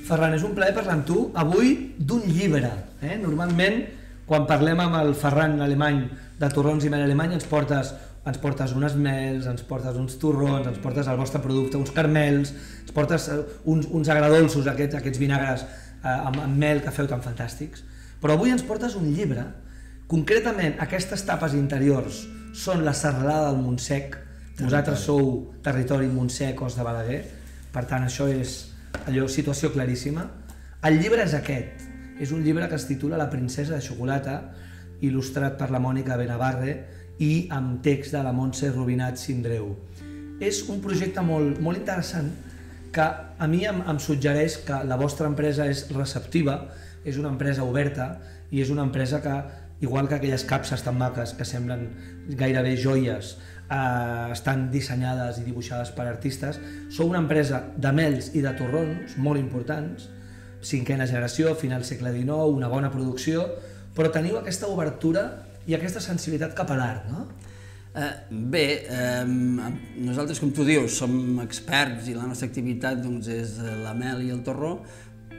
Ferran, és un plaer parlar amb tu avui d'un llibre. Normalment, quan parlem amb el Ferran alemany de Torrons i Mel Alemany, ens portes unes mels, ens portes uns torrons, ens portes el vostre producte, uns carmels, ens portes uns agradolços, aquests vinagres amb mel que feu tan fantàstics. Però avui ens portes un llibre. Concretament, aquestes tapes interiors són la serralada del Montsec. Vosaltres sou territori Montsec, Os de Balaguer, per tant això és allò, situació claríssima. El llibre és aquest, és un llibre que es titula La princesa de xocolata, il·lustrat per la Mònica Benavarre i amb text de la Montse Rubinat Sindreu. És un projecte molt interessant que a mi em suggereix que la vostra empresa és receptiva, és una empresa oberta i és una empresa que, igual que aquelles capses tan maques que semblen gairebé joies, estan dissenyades i dibuixades per artistes, sou una empresa de mels i de torrons molt importants, cinquena generació, final segle XIX, una bona producció, però teniu aquesta obertura i aquesta sensibilitat cap a l'art, no? Bé, nosaltres, com tu dius, som experts i la nostra activitat és la mel i el torró,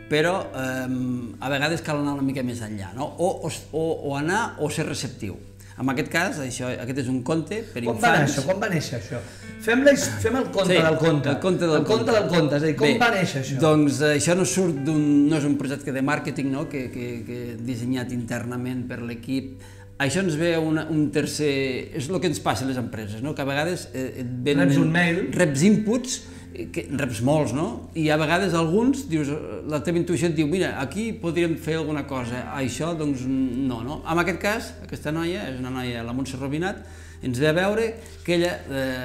però a vegades cal anar una mica més enllà, o anar o ser receptiu. En aquest cas, aquest és un conte per infants. Com va néixer això? Fem el conte del conte. El conte del conte, és a dir, com va néixer això? Doncs això no és un projecte de màrqueting que he dissenyat internament per l'equip. Això ens ve un tercer... És el que ens passa a les empreses, que a vegades reps un mail, reps inputs, reps molts, i a vegades alguns, la teva intuïció et diu, mira, aquí podríem fer alguna cosa, això, doncs no. En aquest cas, aquesta noia, és una noia, la Montse Rubinat, ens ve a veure que ella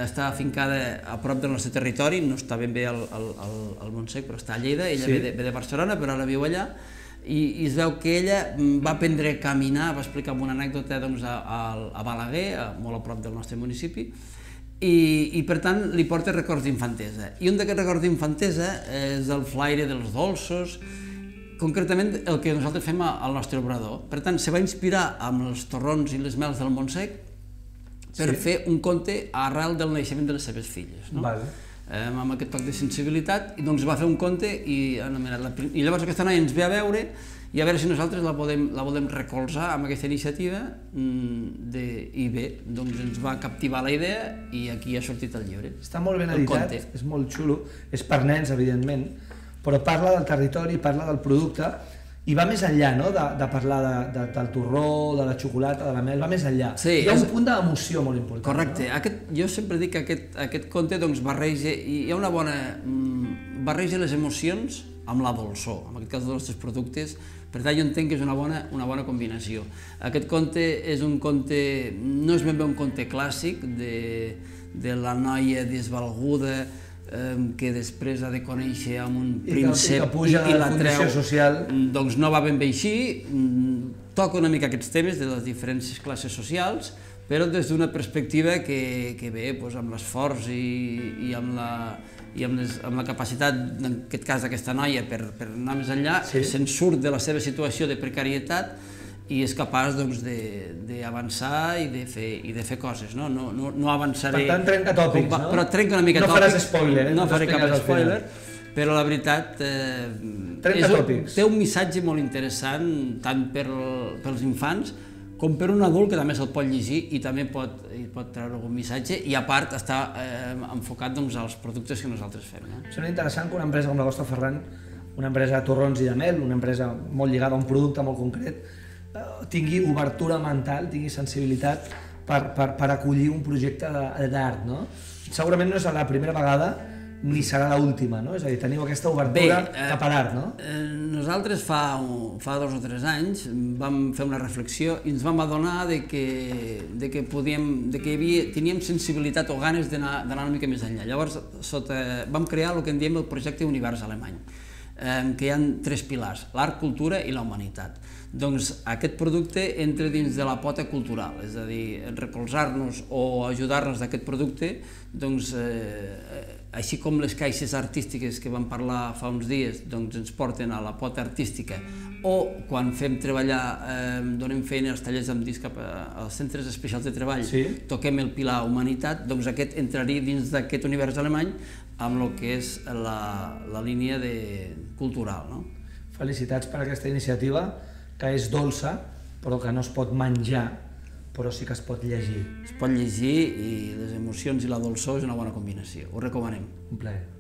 està afincada a prop del nostre territori, no està ben bé al Montsec, però està a Lleida, ella ve de Barcelona, però ara viu allà, i es veu que ella va aprendre a caminar, va explicar una anècdota a Balaguer, molt a prop del nostre municipi, i per tant li porta records d'infantesa. I un d'aquests records d'infantesa és el flaire dels dolços, concretament el que nosaltres fem al nostre obrador. Per tant, se va inspirar amb els torrons i les mels del Montsec per fer un conte arrel del naixement de les seves filles. Amb aquest toc de sensibilitat, doncs va fer un conte i llavors aquesta noia ens ve a veure i a veure si nosaltres la podem recolzar amb aquesta iniciativa i bé, doncs ens va captivar la idea i aquí ha sortit el llibre. Està molt ben editat, és molt xulo, és per nens, evidentment, però parla del territori, parla del producte i va més enllà de parlar del torró, de la xocolata, de la mel, va més enllà. Hi ha un punt d'emoció molt important. Correcte. Jo sempre dic que aquest conte barreja, hi ha una bona barreja les emocions amb la dolçor, en aquest cas dels nostres productes. Per tant, jo entenc que és una bona combinació. Aquest conte és un conte, no és ben bé un conte clàssic de la noia desvalguda que després ha de conèixer amb un príncep i la treu. Doncs no va ben bé així, toca una mica aquests temes de les diferents classes socials, però des d'una perspectiva que ve amb l'esforç i amb la capacitat, en aquest cas d'aquesta noia, per anar més enllà, se'n surt de la seva situació de precarietat i és capaç d'avançar i de fer coses. No avançaré... Per tant, trenca tòpics, no? Però trenca una mica tòpics. No faràs spoiler, no faré cap spoiler, però la veritat té un missatge molt interessant tant pels infants com per un adult que també se'l pot llegir i també pot treure algun missatge i a part està enfocat als productes que nosaltres fem. Sembla interessant que una empresa com la vostra, Ferran, una empresa de torrons i de mel, una empresa molt lligada a un producte molt concret, tingui obertura mental, tingui sensibilitat per acollir un projecte d'art. Segurament no és la primera vegada ni serà l'última, és a dir, teniu aquesta obertura cap a l'art, no? Nosaltres fa 2 o 3 anys vam fer una reflexió i ens vam adonar que teníem sensibilitat o ganes d'anar una mica més enllà. Llavors vam crear el que en diem el projecte Univers Alemany, que hi ha 3 pilars, l'art, cultura i la humanitat. Doncs aquest producte entra dins de la pota cultural, és a dir, recolzar-nos o ajudar-nos d'aquest producte, doncs, així com les caixes artístiques que vam parlar fa uns dies, doncs ens porten a la pota artística, o quan fem treballar, donem feina als tallers amb disc als centres especials de treball, toquem el pilar humanitat, doncs aquest entraria dins d'aquest univers alemany amb el que és la línia de cultural, no? Felicitats per aquesta iniciativa, que és dolça, però que no es pot menjar, però sí que es pot llegir. Es pot llegir i les emocions i la dolçor és una bona combinació. Ho recomanem. Un plaer.